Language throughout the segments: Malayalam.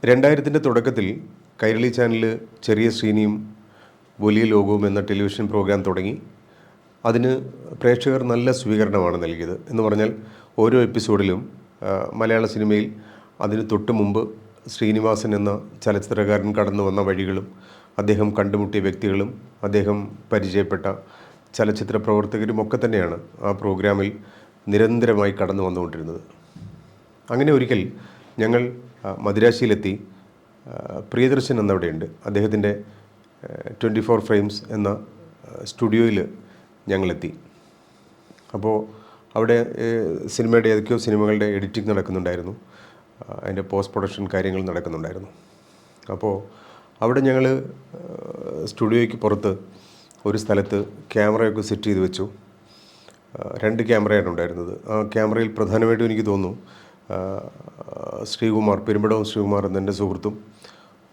2000-ൻ്റെ തുടക്കത്തിൽ കൈരളി ചാനൽ ചെറിയ ശ്രീനിയും വലിയ ലോകവും എന്ന ടെലിവിഷൻ പ്രോഗ്രാം തുടങ്ങി. അതിന് പ്രേക്ഷകർ നല്ല സ്വീകരണമാണ് നൽകിയത്. എന്ന് പറഞ്ഞാൽ ഓരോ എപ്പിസോഡിലും മലയാള സിനിമയിൽ അതിന് തൊട്ട് മുമ്പ് ശ്രീനിവാസൻ എന്ന ചലച്ചിത്രകാരൻ കടന്നു വന്ന വഴികളും അദ്ദേഹം കണ്ടുമുട്ടിയ വ്യക്തികളും അദ്ദേഹം പരിചയപ്പെട്ട ചലച്ചിത്ര പ്രവർത്തകരും ഒക്കെ തന്നെയാണ് ആ പ്രോഗ്രാമിൽ നിരന്തരമായി കടന്നു വന്നുകൊണ്ടിരുന്നത്. അങ്ങനെ ഒരിക്കൽ ഞങ്ങൾ മദിരാശിയിലെത്തി. പ്രിയദർശൻ എന്നവിടെയുണ്ട്, അദ്ദേഹത്തിൻ്റെ 24 ഫ്രെയിംസ് എന്ന സ്റ്റുഡിയോയിൽ ഞങ്ങളെത്തി. അപ്പോൾ അവിടെ സിനിമയുടെ ഏതൊക്കെയോ സിനിമകളുടെ എഡിറ്റിംഗ് നടക്കുന്നുണ്ടായിരുന്നു, അതിൻ്റെ പോസ്റ്റ് പ്രൊഡക്ഷൻ കാര്യങ്ങൾ നടക്കുന്നുണ്ടായിരുന്നു. അപ്പോൾ അവിടെ ഞങ്ങൾ സ്റ്റുഡിയോയ്ക്ക് പുറത്ത് ഒരു സ്ഥലത്ത് ക്യാമറയൊക്കെ സെറ്റ് ചെയ്ത് വെച്ചു. 2 ക്യാമറയാണ് ഉണ്ടായിരുന്നത്. ആ ക്യാമറയിൽ പ്രധാനമായിട്ടും എനിക്ക് തോന്നുന്നു ശ്രീകുമാർ, പെരുമ്പടവം ശ്രീകുമാർ എന്നെൻ്റെ സുഹൃത്തും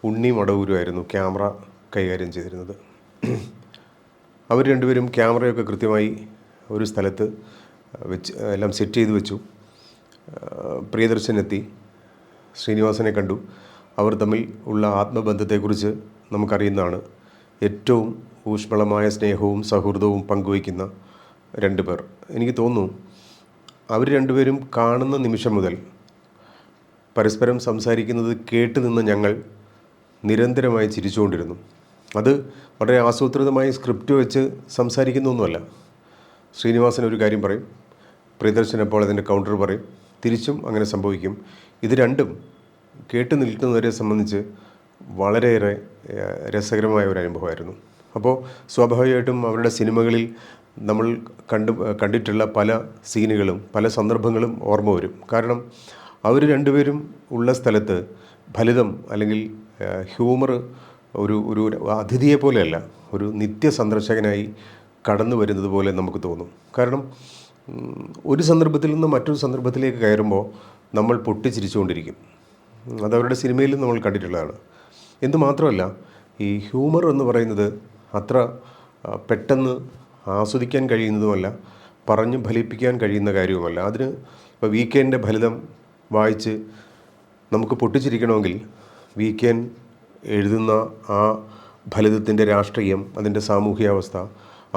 ഉണ്ണി മടവൂരുമായിരുന്നു ക്യാമറ കൈകാര്യം ചെയ്തിരുന്നത്. അവർ രണ്ടുപേരും ക്യാമറയൊക്കെ കൃത്യമായി ഒരു സ്ഥലത്ത് വെച്ച് എല്ലാം സെറ്റ് ചെയ്ത് വെച്ചു. പ്രിയദർശൻ എത്തി, ശ്രീനിവാസനെ കണ്ടു. അവർ തമ്മിൽ ഉള്ള ആത്മബന്ധത്തെക്കുറിച്ച് നമുക്കറിയുന്നതാണ്. ഏറ്റവും ഊഷ്മളമായ സ്നേഹവും സൗഹൃദവും പങ്കുവയ്ക്കുന്ന 2 പേർ. എനിക്ക് തോന്നുന്നു അവർ രണ്ടുപേരും കാണുന്ന നിമിഷം മുതൽ പരസ്പരം സംസാരിക്കുന്നത് കേട്ട് നിന്ന് ഞങ്ങൾ നിരന്തരമായി ചിരിച്ചുകൊണ്ടിരുന്നു. അത് വളരെ ആസൂത്രിതമായി സ്ക്രിപ്റ്റ് വെച്ച് സംസാരിക്കുന്നൊന്നുമല്ല. ശ്രീനിവാസൻ ഒരു കാര്യം പറയും, പ്രിയദർശൻ അപ്പോൾ അതിൻ്റെ കൗണ്ടർ പറയും, തിരിച്ചും അങ്ങനെ സംഭവിക്കും. ഇത് രണ്ടും കേട്ട് നിൽക്കുന്നവരെ സംബന്ധിച്ച് വളരെയേറെ രസകരമായ ഒരു അനുഭവമായിരുന്നു. അപ്പോൾ സ്വാഭാവികമായിട്ടും അവരുടെ സിനിമകളിൽ നമ്മൾ കണ്ടിട്ടുള്ള പല സീനുകളും പല സന്ദർഭങ്ങളും ഓർമ്മ വരും. കാരണം അവർ രണ്ടുപേരും ഉള്ള സ്ഥലത്ത് ഫലിതം അല്ലെങ്കിൽ ഹ്യൂമർ ഒരു അതിഥിയെ പോലെയല്ല, ഒരു നിത്യ സന്ദർശകനായി കടന്നു വരുന്നത് പോലെ നമുക്ക് തോന്നും. കാരണം ഒരു സന്ദർഭത്തിൽ നിന്ന് മറ്റൊരു സന്ദർഭത്തിലേക്ക് കയറുമ്പോൾ നമ്മൾ പൊട്ടിച്ചിരിച്ചുകൊണ്ടിരിക്കും. അതവരുടെ സിനിമയിലും നമ്മൾ കണ്ടിട്ടുള്ളതാണ്. എന്തുമാത്രമല്ല, ഈ ഹ്യൂമർ എന്ന് പറയുന്നത് അത്ര പെട്ടെന്ന് ആസ്വദിക്കാൻ കഴിയുന്നതുമല്ല, പറഞ്ഞു ഫലിപ്പിക്കാൻ കഴിയുന്ന കാര്യവുമല്ല. അതിന് ഇപ്പോൾ വീക്കെൻഡിൻ്റെ ഫലിതം വായിച്ച് നമുക്ക് പൊട്ടിച്ചിരിക്കണമെങ്കിൽ വീക്കെൻഡ് എഴുതുന്ന ആ ഫലിതത്തിൻ്റെ രാഷ്ട്രീയം, അതിൻ്റെ സാമൂഹ്യാവസ്ഥ,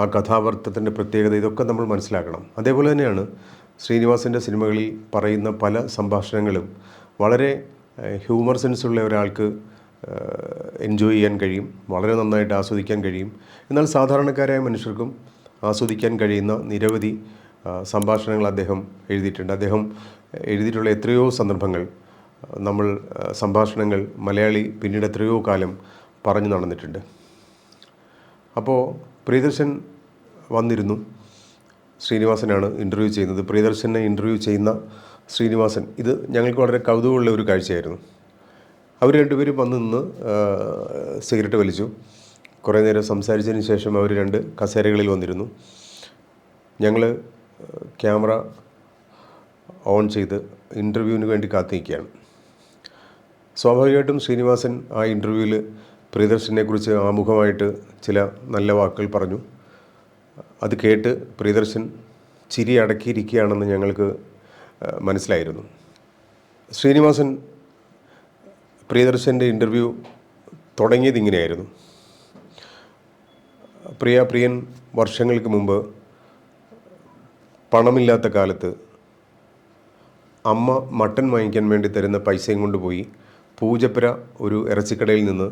ആ കഥാപാത്രത്തിൻ്റെ പ്രത്യേകത, ഇതൊക്കെ നമ്മൾ മനസ്സിലാക്കണം. അതേപോലെ തന്നെയാണ് ശ്രീനിവാസൻ്റെ സിനിമകളിൽ പറയുന്ന പല സംഭാഷണങ്ങളും വളരെ ഹ്യൂമർ സെൻസുള്ള ഒരാൾക്ക് എൻജോയ് ചെയ്യാൻ കഴിയും, വളരെ നന്നായിട്ട് ആസ്വദിക്കാൻ കഴിയും. എന്നാൽ സാധാരണക്കാരായ മനുഷ്യർക്കും ആസ്വദിക്കാൻ കഴിയുന്ന നിരവധി സംഭാഷണങ്ങൾ അദ്ദേഹം എഴുതിയിട്ടുണ്ട്. അദ്ദേഹം എഴുതിയിട്ടുള്ള എത്രയോ സന്ദർഭങ്ങൾ, നമ്മൾ സംഭാഷണങ്ങൾ മലയാളി പിന്നീട് എത്രയോ കാലം പറഞ്ഞു നടന്നിട്ടുണ്ട്. അപ്പോൾ പ്രിയദർശൻ വന്നിരുന്നു. ശ്രീനിവാസനാണ് ഇൻ്റർവ്യൂ ചെയ്യുന്നത്. പ്രിയദർശനെ ഇൻ്റർവ്യൂ ചെയ്യുന്ന ശ്രീനിവാസൻ, ഇത് ഞങ്ങൾക്ക് വളരെ കൗതുകമുള്ള ഒരു കാഴ്ചയായിരുന്നു. അവർ രണ്ടുപേരും വന്ന് നിന്ന് സിഗരറ്റ് വലിച്ചു. കുറേ നേരം സംസാരിച്ചതിന് ശേഷം അവർ 2 കസേരകളിൽ വന്നിരുന്നു. ഞങ്ങൾ ക്യാമറ ഓൺ ചെയ്ത് ഇൻ്റർവ്യൂവിന് വേണ്ടി കാത്തിരിക്കുകയാണ്. സ്വാഭാവികമായിട്ടും ശ്രീനിവാസൻ ആ ഇൻ്റർവ്യൂവിൽ പ്രിയദർശനെക്കുറിച്ച് ആമുഖമായിട്ട് ചില നല്ല വാക്കുകൾ പറഞ്ഞു. അത് കേട്ട് പ്രിയദർശൻ ചിരി അടക്കിയിരിക്കുകയാണെന്ന് ഞങ്ങൾക്ക് മനസ്സിലായിരുന്നു. ശ്രീനിവാസൻ പ്രിയദർശൻ്റെ ഇൻ്റർവ്യൂ തുടങ്ങിയത് ഇങ്ങനെയായിരുന്നു. പ്രിയൻ വർഷങ്ങൾക്ക് മുമ്പ് പണമില്ലാത്ത കാലത്ത് അമ്മ മട്ടൻ വാങ്ങിക്കാൻ വേണ്ടി തരുന്ന പൈസയും കൊണ്ടുപോയി പൂജപ്പുര ഒരു ഇറച്ചിക്കടയിൽ നിന്ന്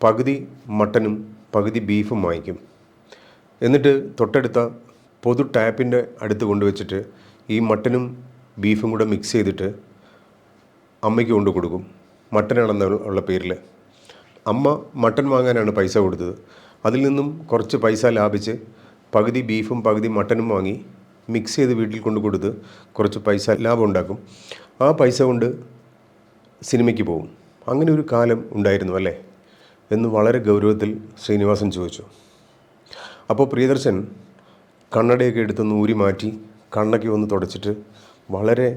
പകുതി മട്ടനും പകുതി ബീഫും വാങ്ങിക്കും. എന്നിട്ട് തൊട്ടടുത്ത പൊതു ടാപ്പിൻ്റെ അടുത്ത് കൊണ്ടുവച്ചിട്ട് ഈ മട്ടനും ബീഫും കൂടെ മിക്സ് ചെയ്തിട്ട് അമ്മയ്ക്ക് കൊണ്ടു കൊടുക്കും. മട്ടനാണെന്നുള്ള പേരിൽ അമ്മ മട്ടൻ വാങ്ങാനാണ് പൈസ കൊടുത്തത്. അതിൽ നിന്നും കുറച്ച് പൈസ ലാഭിച്ച് പകുതി ബീഫും പകുതി മട്ടനും വാങ്ങി മിക്സ് ചെയ്ത് വീട്ടിൽ കൊണ്ടു കൊടുത്ത് കുറച്ച് പൈസ ലാഭം ഉണ്ടാക്കും. ആ പൈസ കൊണ്ട് സിനിമയ്ക്ക് പോകും. അങ്ങനെ ഒരു കാലം ഉണ്ടായിരുന്നു അല്ലേ എന്ന് വളരെ ഗൗരവത്തിൽ ശ്രീനിവാസൻ ചോദിച്ചു. അപ്പോൾ പ്രിയദർശൻ കണ്ണടയൊക്കെ എടുത്തൊന്ന് ഊരി മാറ്റി കണ്ണൊക്കെ ഒന്ന് തുടച്ചിട്ട് വളരെ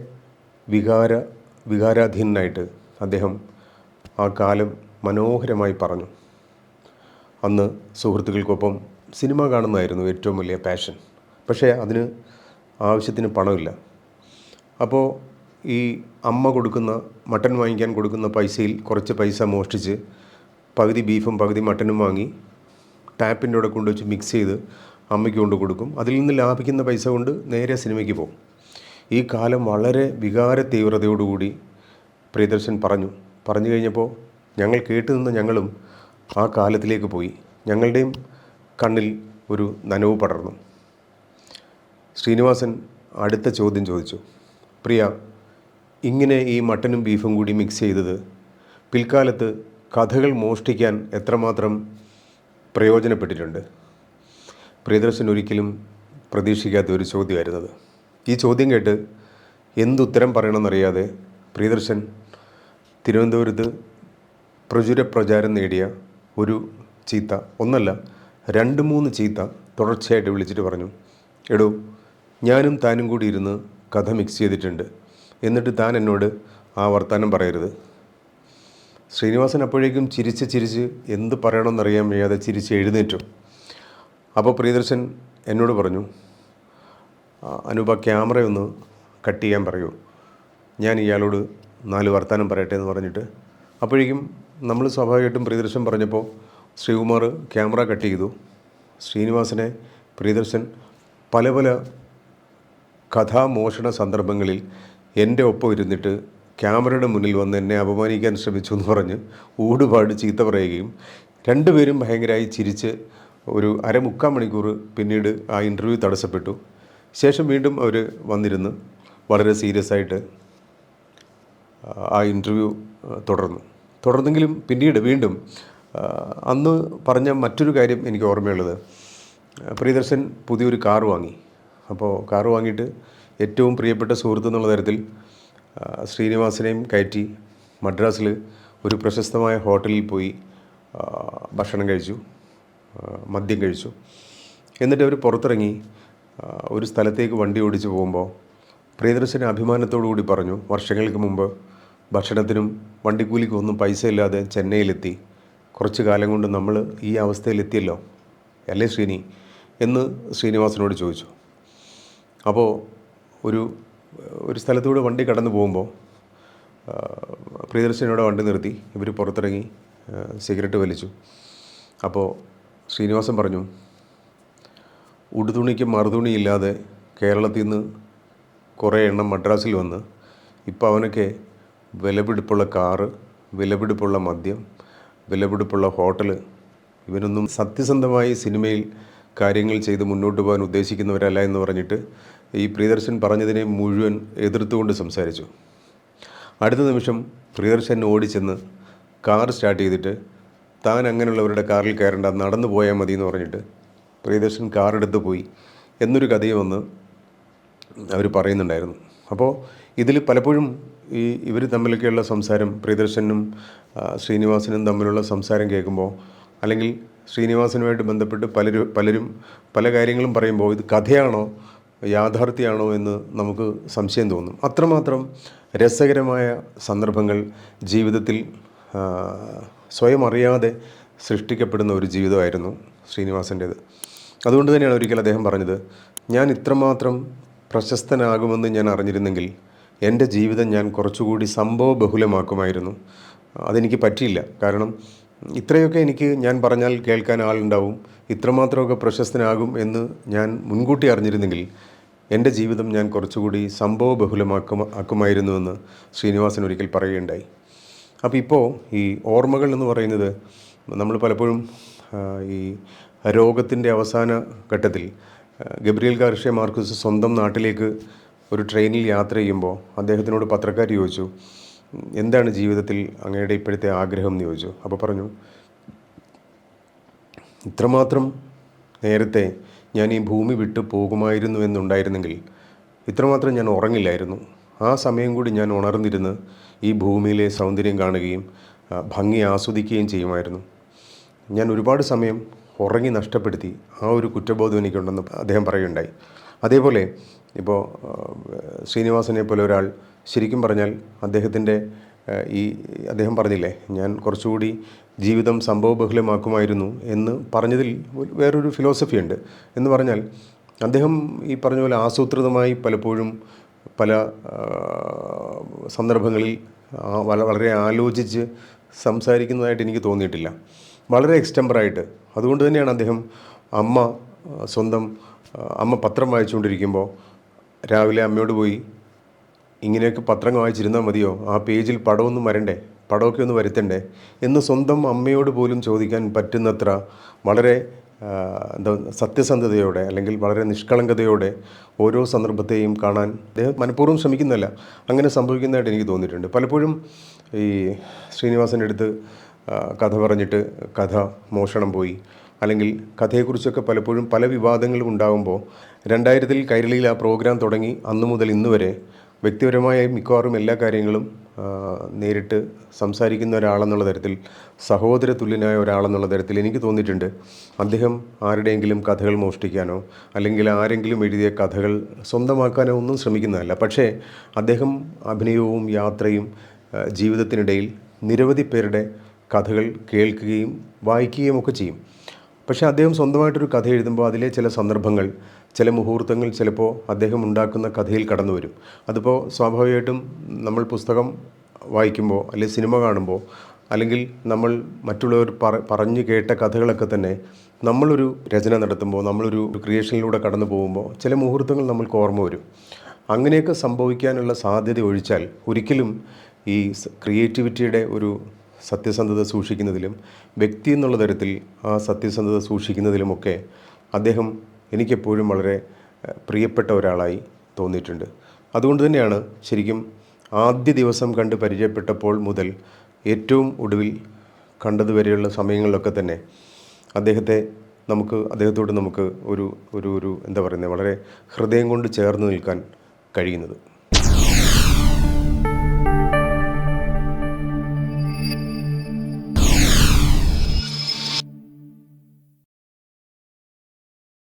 വികാരാധീനനായിട്ട് അദ്ദേഹം ആ കാലം മനോഹരമായി പറഞ്ഞു. അന്ന് സുഹൃത്തുക്കൾക്കൊപ്പം സിനിമ കാണുന്നതായിരുന്നു ഏറ്റവും വലിയ പാഷൻ. പക്ഷേ അതിന് ആവശ്യത്തിന് പണമില്ല. അപ്പോൾ ഈ അമ്മ കൊടുക്കുന്ന മട്ടൻ വാങ്ങിക്കാൻ കൊടുക്കുന്ന പൈസയിൽ കുറച്ച് പൈസ മോഷ്ടിച്ച് പകുതി ബീഫും പകുതി മട്ടനും വാങ്ങി ടാപ്പിൻ്റെ അവിടെ കൊണ്ടുവച്ച് മിക്സ് ചെയ്ത് അമ്മയ്ക്ക് കൊണ്ട് കൊടുക്കും. അതിൽ നിന്ന് ലാഭിക്കുന്ന പൈസ കൊണ്ട് നേരെ സിനിമയ്ക്ക് പോകും. ഈ കാലം വളരെ വികാര തീവ്രതയോടുകൂടി പ്രിയദർശൻ പറഞ്ഞു കഴിഞ്ഞപ്പോൾ ഞങ്ങൾ കേട്ടു നിന്ന് ഞങ്ങളും ആ കാലത്തിലേക്ക് പോയി. ഞങ്ങളുടെയും കണ്ണിൽ ഒരു നനവ് പടർന്നു. ശ്രീനിവാസൻ അടുത്ത ചോദ്യം ചോദിച്ചു, പ്രിയ, ഇങ്ങനെ ഈ മട്ടനും ബീഫും കൂടി മിക്സ് ചെയ്തത് പിൽക്കാലത്ത് കഥകൾ മോഷ്ടിക്കാൻ എത്രമാത്രം പ്രയോജനപ്പെട്ടിട്ടുണ്ട്? പ്രിയദർശൻ ഒരിക്കലും പ്രതീക്ഷിക്കാത്ത ഒരു ചോദ്യമായിരുന്നത്. ഈ ചോദ്യം കേട്ട് എന്തുത്തരം പറയണമെന്നറിയാതെ പ്രിയദർശൻ തിരുവനന്തപുരത്ത് പ്രചാരം നേടിയ ഒരു ചീത്ത, ഒന്നല്ല 2-3 ചീത്ത തുടർച്ചയായിട്ട് വിളിച്ചിട്ട് പറഞ്ഞു, എടോ, ഞാനും താനും കൂടി ഇരുന്ന് കഥ മിക്സ് ചെയ്തിട്ടുണ്ട്, എന്നിട്ട് താൻ എന്നോട് ആ വർത്തമാനം പറയരുത്. ശ്രീനിവാസൻ അപ്പോഴേക്കും ചിരിച്ച് എന്ത് പറയണമെന്നറിയാൻ വയ്യാതെ ചിരിച്ച് എഴുന്നേറ്റു. അപ്പോൾ പ്രിയദർശൻ എന്നോട് പറഞ്ഞു, അനൂപ, ക്യാമറയൊന്ന് കട്ട് ചെയ്യാൻ പറയൂ, ഞാൻ ഇയാളോട് 4 വർത്തമാനം പറയട്ടെ എന്ന് പറഞ്ഞിട്ട്. അപ്പോഴേക്കും നമ്മൾ സ്വാഭാവികമായിട്ടും പ്രിയദർശൻ പറഞ്ഞപ്പോൾ ശ്രീകുമാർ ക്യാമറ കട്ട് ചെയ്തു. ശ്രീനിവാസനെ പ്രിയദർശൻ പല കഥാമോഷണ സന്ദർഭങ്ങളിൽ എൻ്റെ ഒപ്പം ഇരുന്നിട്ട് ക്യാമറയുടെ മുന്നിൽ വന്ന് എന്നെ അപമാനിക്കാൻ ശ്രമിച്ചു എന്ന് പറഞ്ഞ് ഊടുപാട് ചീത്ത പറയുകയും രണ്ടുപേരും ഭയങ്കരമായി ചിരിച്ച് ഒരു 3/4 മണിക്കൂർ പിന്നീട് ആ ഇൻ്റർവ്യൂ തടസ്സപ്പെട്ടു. ശേഷം വീണ്ടും അവർ വന്നിരുന്ന് വളരെ സീരിയസ് ആയിട്ട് ആ ഇൻ്റർവ്യൂ തുടർന്നെങ്കിലും പിന്നീട് വീണ്ടും അന്ന് പറഞ്ഞ മറ്റൊരു കാര്യം എനിക്ക് ഓർമ്മയുള്ളത്, പ്രിയദർശൻ പുതിയൊരു കാർ വാങ്ങി. അപ്പോൾ കാർ വാങ്ങിയിട്ട് ഏറ്റവും പ്രിയപ്പെട്ട സുഹൃത്ത് എന്നുള്ള തരത്തിൽ ശ്രീനിവാസനെയും കയറ്റി മദ്രാസിൽ ഒരു പ്രശസ്തമായ ഹോട്ടലിൽ പോയി ഭക്ഷണം കഴിച്ചു, മദ്യം കഴിച്ചു. എന്നിട്ട് അവർ പുറത്തിറങ്ങി ഒരു സ്ഥലത്തേക്ക് വണ്ടി ഓടിച്ച് പോകുമ്പോൾ പ്രിയദർശൻ അഭിമാനത്തോടു കൂടി പറഞ്ഞു, വർഷങ്ങൾക്ക് മുമ്പ് ഭക്ഷണത്തിനും വണ്ടിക്കൂലിക്കും ഒന്നും പൈസ ഇല്ലാതെ ചെന്നൈയിലെത്തി, കുറച്ച് കാലം കൊണ്ട് നമ്മൾ ഈ അവസ്ഥയിലെത്തിയല്ലോ അല്ലേ ശ്രീനി എന്ന് ശ്രീനിവാസനോട് ചോദിച്ചു. അപ്പോൾ ഒരു സ്ഥലത്തൂടെ വണ്ടി കടന്നു പോകുമ്പോൾ പ്രിയദർശനോടെ വണ്ടി നിർത്തി ഇവർ പുറത്തിറങ്ങി സിഗരറ്റ് വലിച്ചു. അപ്പോൾ ശ്രീനിവാസൻ പറഞ്ഞു, ഉടുതുണിക്ക് മറുതുണിയില്ലാതെ കേരളത്തിൽ നിന്ന് കുറേ എണ്ണം മദ്രാസിൽ വന്ന് ഇപ്പോൾ അവനൊക്കെ വിലപിടിപ്പുള്ള കാറ്, വിലപിടിപ്പുള്ള മദ്യം, വിലപിടിപ്പുള്ള ഹോട്ടൽ, ഇവനൊന്നും സത്യസന്ധമായി സിനിമയിൽ കാര്യങ്ങൾ ചെയ്ത് മുന്നോട്ട് പോകാൻ ഉദ്ദേശിക്കുന്നവരല്ല എന്ന് പറഞ്ഞിട്ട് ഈ പ്രിയദർശൻ പറഞ്ഞതിനെ മുഴുവൻ എതിർത്തുകൊണ്ട് സംസാരിച്ചു. അടുത്ത നിമിഷം പ്രിയദർശൻ ഓടിച്ചെന്ന് കാർ സ്റ്റാർട്ട് ചെയ്തിട്ട് താൻ അങ്ങനെയുള്ളവരുടെ കാറിൽ കയറേണ്ട, നടന്നു പോയാൽ മതി എന്ന് പറഞ്ഞിട്ട് പ്രിയദർശൻ കാറെടുത്ത് പോയി എന്നൊരു കഥയും വന്ന് അവർ പറയുന്നുണ്ടായിരുന്നു. അപ്പോൾ ഇതിൽ പലപ്പോഴും ഇവർ തമ്മിലൊക്കെയുള്ള സംസാരം, പ്രിയദർശനും ശ്രീനിവാസനും തമ്മിലുള്ള സംസാരം കേൾക്കുമ്പോൾ, അല്ലെങ്കിൽ ശ്രീനിവാസനുമായിട്ട് ബന്ധപ്പെട്ട് പലരും പല കാര്യങ്ങളും പറയുമ്പോൾ ഇത് കഥയാണോ യാഥാർത്ഥ്യമാണോ എന്ന് നമുക്ക് സംശയം തോന്നും. അത്രമാത്രം രസകരമായ സന്ദർഭങ്ങൾ ജീവിതത്തിൽ സ്വയം അറിയാതെ സൃഷ്ടിക്കപ്പെടുന്ന ഒരു ജീവിതമായിരുന്നു ശ്രീനിവാസൻ്റേത്. അതുകൊണ്ട് തന്നെയാണ് ഒരിക്കൽ അദ്ദേഹം പറഞ്ഞത്, ഞാൻ ഇത്രമാത്രം പ്രശസ്തനാകുമെന്ന് ഞാൻ അറിഞ്ഞിരുന്നെങ്കിൽ എൻ്റെ ജീവിതം ഞാൻ കുറച്ചുകൂടി സംഭവബഹുലമാക്കുമായിരുന്നു. അതെനിക്ക് പറ്റിയില്ല. കാരണം ഇത്രയൊക്കെ ഞാൻ പറഞ്ഞാൽ കേൾക്കാൻ ആളുണ്ടാവും, ഇത്രമാത്രമൊക്കെ പ്രശസ്തനാകും എന്ന് ഞാൻ മുൻകൂട്ടി അറിഞ്ഞിരുന്നെങ്കിൽ എൻ്റെ ജീവിതം ഞാൻ കുറച്ചുകൂടി സംഭവബഹുലമാക്കുമായിരുന്നുവെന്ന് ശ്രീനിവാസൻ ഒരിക്കൽ പറയുകയുണ്ടായി. അപ്പോൾ ഇപ്പോൾ ഈ ഓർമ്മകൾ എന്ന് പറയുന്നത് നമ്മൾ പലപ്പോഴും ഈ രോഗത്തിൻ്റെ അവസാന ഘട്ടത്തിൽ ഗബ്രിയേൽ ഗാർഷ്യ മാർക്വസ് സ്വന്തം നാട്ടിലേക്ക് ഒരു ട്രെയിനിൽ യാത്ര ചെയ്യുമ്പോൾ അദ്ദേഹത്തിനോട് പത്രക്കാർ ചോദിച്ചു, എന്താണ് ജീവിതത്തിൽ അങ്ങയുടെ ഇപ്പോഴത്തെ ആഗ്രഹം എന്ന് ചോദിച്ചു. അപ്പോൾ പറഞ്ഞു, ഇത്രമാത്രം നേരത്തെ ഞാൻ ഈ ഭൂമി വിട്ട് പോകുമായിരുന്നു എന്നുണ്ടായിരുന്നെങ്കിൽ ഇത്രമാത്രം ഞാൻ ഉറങ്ങില്ലായിരുന്നു. ആ സമയം കൂടി ഞാൻ ഉണർന്നിരുന്ന് ഈ ഭൂമിയിലെ സൗന്ദര്യം കാണുകയും ഭംഗി ആസ്വദിക്കുകയും ചെയ്യുമായിരുന്നു. ഞാൻ ഒരുപാട് സമയം ഉറങ്ങി നഷ്ടപ്പെടുത്തി, ആ ഒരു കുറ്റബോധം എനിക്കുണ്ടെന്ന് അദ്ദേഹം പറയുകയുണ്ടായി. അതേപോലെ ഇപ്പോൾ ശ്രീനിവാസനെ പോലെ ഒരാൾ ശരിക്കും പറഞ്ഞാൽ അദ്ദേഹം പറഞ്ഞില്ലേ, ഞാൻ കുറച്ചുകൂടി ജീവിതം സംഭവബഹുലമാക്കുമായിരുന്നു എന്ന് പറഞ്ഞതിൽ വേറൊരു ഫിലോസഫി ഉണ്ട്. എന്ന് പറഞ്ഞാൽ അദ്ദേഹം ഈ പറഞ്ഞ പോലെ ആസൂത്രിതമായി പലപ്പോഴും പല സന്ദർഭങ്ങളിൽ വളരെ ആലോചിച്ച് സംസാരിക്കുന്നതായിട്ട് എനിക്ക് തോന്നിയിട്ടില്ല. വളരെ എക്സ്റ്റംബറായിട്ട്. അതുകൊണ്ട് തന്നെയാണ് അദ്ദേഹം സ്വന്തം അമ്മ പത്രം വായിച്ചുകൊണ്ടിരിക്കുമ്പോൾ രാവിലെ അമ്മയോട് പോയി, ഇങ്ങനെയൊക്കെ പത്രം വായിച്ചിരുന്നാൽ മതിയോ, ആ പേജിൽ പടമൊന്നും വരണ്ടേ, പടമൊക്കെ ഒന്ന് വരുത്തണ്ടേ എന്ന് സ്വന്തം അമ്മയോട് പോലും ചോദിക്കാൻ പറ്റുന്നത്ര വളരെ സത്യസന്ധതയോടെ അല്ലെങ്കിൽ വളരെ നിഷ്കളങ്കതയോടെ ഓരോ സന്ദർഭത്തെയും കാണാൻ അദ്ദേഹം മനഃപൂർവ്വം ശ്രമിക്കുന്നതല്ല, അങ്ങനെ സംഭവിക്കുന്നതായിട്ട് എനിക്ക് തോന്നിയിട്ടുണ്ട്. പലപ്പോഴും ഈ ശ്രീനിവാസൻ്റെ അടുത്ത് കഥ പറഞ്ഞിട്ട് കഥ മോഷണം പോയി, അല്ലെങ്കിൽ കഥയെക്കുറിച്ചൊക്കെ പലപ്പോഴും പല വിവാദങ്ങളും ഉണ്ടാകുമ്പോൾ 2000-ൽ കൈരളിയിൽ ആ പ്രോഗ്രാം തുടങ്ങി അന്നു മുതൽ ഇന്ന് വരെ വ്യക്തിപരമായ മിക്കവാറും എല്ലാ കാര്യങ്ങളും നേരിട്ട് സംസാരിക്കുന്ന ഒരാളെന്നുള്ള തരത്തിൽ, സഹോദര തുല്യനായ ഒരാളെന്നുള്ള തരത്തിൽ എനിക്ക് തോന്നിയിട്ടുണ്ട്. അദ്ദേഹം ആരുടെയെങ്കിലും കഥകൾ മോഷ്ടിക്കാനോ അല്ലെങ്കിൽ ആരെങ്കിലും എഴുതിയ കഥകൾ സ്വന്തമാക്കാനോ ഒന്നും ശ്രമിക്കുന്നതല്ല. പക്ഷേ അദ്ദേഹം അഭിനയവും യാത്രയും ജീവിതത്തിനിടയിൽ നിരവധി പേരുടെ കഥകൾ കേൾക്കുകയും വായിക്കുകയും ഒക്കെ ചെയ്യും. പക്ഷേ അദ്ദേഹം സ്വന്തമായിട്ടൊരു കഥ എഴുതുമ്പോൾ അതിലെ ചില സന്ദർഭങ്ങൾ, ചില മുഹൂർത്തങ്ങൾ ചിലപ്പോൾ അദ്ദേഹം ഉണ്ടാക്കുന്ന കഥയിൽ കടന്നു വരും. അതിപ്പോൾ സ്വാഭാവികമായിട്ടും നമ്മൾ പുസ്തകം വായിക്കുമ്പോൾ അല്ലെങ്കിൽ സിനിമ കാണുമ്പോൾ അല്ലെങ്കിൽ നമ്മൾ മറ്റുള്ളവർ പറഞ്ഞു കേട്ട കഥകളൊക്കെ തന്നെ നമ്മളൊരു രചന നടത്തുമ്പോൾ, നമ്മളൊരു ക്രിയേഷനിലൂടെ കടന്നു പോകുമ്പോൾ ചില മുഹൂർത്തങ്ങൾ നമ്മൾക്ക് ഓർമ്മ വരും. അങ്ങനെയൊക്കെ സംഭവിക്കാനുള്ള സാധ്യത ഒഴിച്ചാൽ ഒരിക്കലും ഈ ക്രിയേറ്റിവിറ്റിയുടെ ഒരു സത്യസന്ധത സൂക്ഷിക്കുന്നതിലും വ്യക്തി എന്നുള്ള തരത്തിൽ ആ സത്യസന്ധത സൂക്ഷിക്കുന്നതിലുമൊക്കെ അദ്ദേഹം എനിക്കെപ്പോഴും വളരെ പ്രിയപ്പെട്ട ഒരാളായി തോന്നിയിട്ടുണ്ട്. അതുകൊണ്ട് തന്നെയാണ് ശരിക്കും ആദ്യ ദിവസം കണ്ട് പരിചയപ്പെട്ടപ്പോൾ മുതൽ ഏറ്റവും ഒടുവിൽ കണ്ടതുവരെയുള്ള സമയങ്ങളിലൊക്കെ തന്നെ അദ്ദേഹത്തോട് നമുക്ക് ഒരു എന്താ പറയുന്നത്, വളരെ ഹൃദയം കൊണ്ട് ചേർന്ന് നിൽക്കാൻ കഴിയുന്നത്.